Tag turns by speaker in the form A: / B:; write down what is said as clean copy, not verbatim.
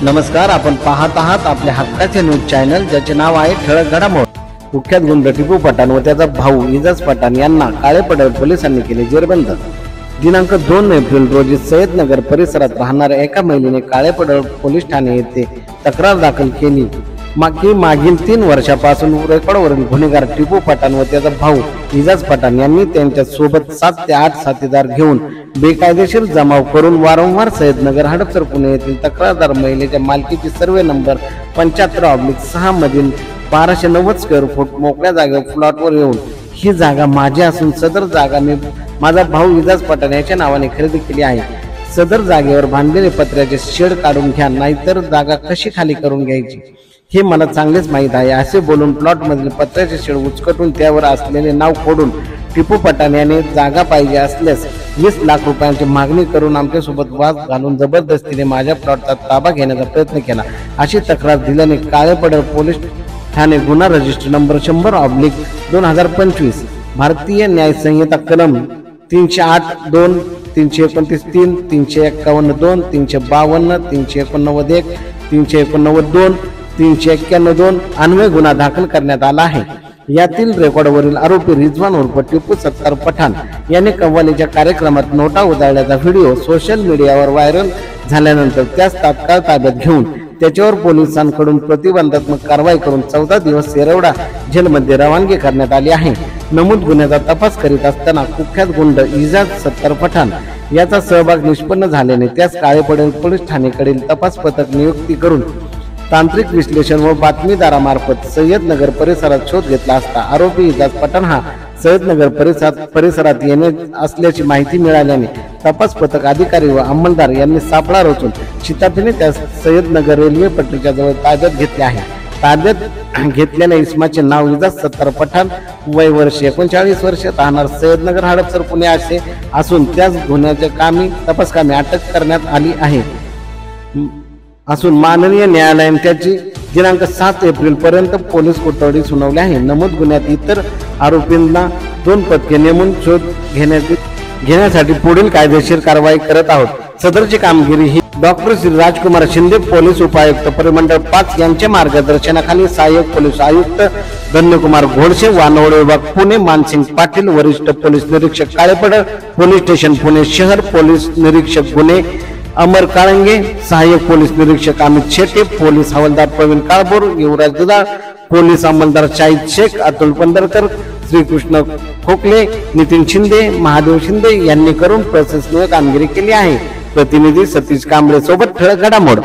A: नमस्कार, आपण पाहत आहात आपले हक्काचे न्यूज चॅनल, ज्याचे नाव आहे ठळक घडामोड। कुख्यात गुंड टिपू पठाण व त्याचा भाऊ इजाज पठाण यांना काळेपडळ पोलिसांनी केले जेरबंद। दिनांक 2 एप्रिल रोजी सय्यदनगर परिसरात राहणाऱ्या एका महिलेने काळेपडळ पोलीस ठाणे येथे तक्रार दाखल केली की मागील 3 वर्षापासून रेकॉर्डवरील गुन्हेगार टिपू पठाण व त्याचा भाऊ इजाज पठाण यांनी त्यांच्या सोबत 7 ते 8 साथीदार घेऊन बेकायदेशीर जमाव करून वारंवार सय्यदनगर हडपसर पुणे येथील तक्रारदार महिलेच्या मालकीची सर्वे नंबर 75/6 मधील 1290 स्क्वेअर फूट मोकळ्या जागेवर प्लॉटवर येऊन ही जागा माझी असून सदर जागा मी माझा भाऊ इजाज पठाण याच्या नावाने खरेदी केली आहे। सदर जागेवर बांधलेले पत्र्याचे शेड काढून घ्या, नाहीतर जागा कशी खाली करून घ्यायची हे मला चांगलेच माहीत आहे, असे बोलून प्लॉट मधील पत्र्याचे शेड उचकटून त्यावर असलेले नाव खोडून टिपू पठाण याने जागा पाहिजे असल्यास 20 लाख रुपयांची मागणी करून आमच्यासोबत वाद घालून जबरदस्तीने माझ्या प्लॉटचा ताबा घेण्याचा प्रयत्न केला, अशी तक्रार दिल्याने काळेपडळ पोलीस ठाणे गुन्हा रजिस्टर नंबर 100/2025 भारतीय न्याय संहिता कलम 308(2), 329(3), 351(2), 352, 389(1), 389(2), 391(2) अन्वये गुन्हा दाखल करण्यात आला आहे। यातील रेकॉर्डवरील आरोपी रिजवान उर्फ टिपू सत्तार पठाण याने कव्वालीच्या कार्यक्रमात नोटा उधळल्याचा व्हिडिओ सोशल मीडियावर व्हायरल झाल्यानंतर त्यास तात्काळ ताब्यात घेऊन त्याच्यावर पोलिसांकडून प्रतिबंधात्मक कारवाई करून 14 दिवस येरवडा जेलमध्ये रवानगी करण्यात आली आहे। नमूद गुन्ह्याचा तपास करीत असताना कुख्यात गुंड इजाज सत्तार पठाण याचा सहभाग निष्पन्न झाल्याने त्यास काळेपडळ पोलीस ठाणेकडील तपास पथक नियुक्ती करून तांत्रिक विश्लेषण व बातमीदारामार्फत सय्यदनगर परिसरात शोध घेतला असता आरोपी इजाज पठाण हा सय्यदनगर परिसरात येणे असल्याची माहिती मिळाल्याने तपास पथक अधिकारी व अंमलदार यांनी सापळा रचून शिताफीने त्यास सय्यदनगर रेल्वे पट्टीच्या जवळ ताब्यात घेतले आहे। ताब्यात घेतलेल्या इसमाचे नाव इजाज सत्तार पठाण, वय वर्ष 39 वर्ष, राहणार सय्यदनगर हडपसर पुणे असे असून त्यास गुन्ह्याच्या तपासकामी अटक करण्यात आली आहे असून माननीय न्यायालयाने त्याची दिनांक 7 एप्रिल पर्यंत पोलीस कोठडी सुनावली आहे। नमूद गुन्ह्यात इतर आरोपींना 2 पथके नेमून शोध घेण्यासाठी पुढील कायदेशीर कारवाई करत आहोत। सदरची कामगिरी ही डॉक्टर श्री राजकुमार शिंदे, पोलीस उपायुक्त परिमंडळ 5 यांच्या मार्गदर्शनाखाली सहाय्यक पोलीस आयुक्त धन्यकुमार घोडसे, वानवडे विभाग पुणे मानसिंग पाटील, वरिष्ठ पोलीस निरीक्षक काळेपडळ पोलीस स्टेशन पुणे शहर, पोलीस निरीक्षक गुन्हे अमर काळंगे, सहाय्यक पोलीस निरीक्षक अमित शेटे, पोलीस हवालदार प्रवीण काळभोर, युवराज दुधाळ, पोलीस अंमलदार शाहिद शेख, अतुल पंढरकर, श्रीकृष्ण खोकले, नितीन शिंदे, महादेव शिंदे यांनी करून प्रशंसनीय कामगिरी केली आहे। प्रतिनिधी सतीश कांबळे सोबत ठळक घडामोड।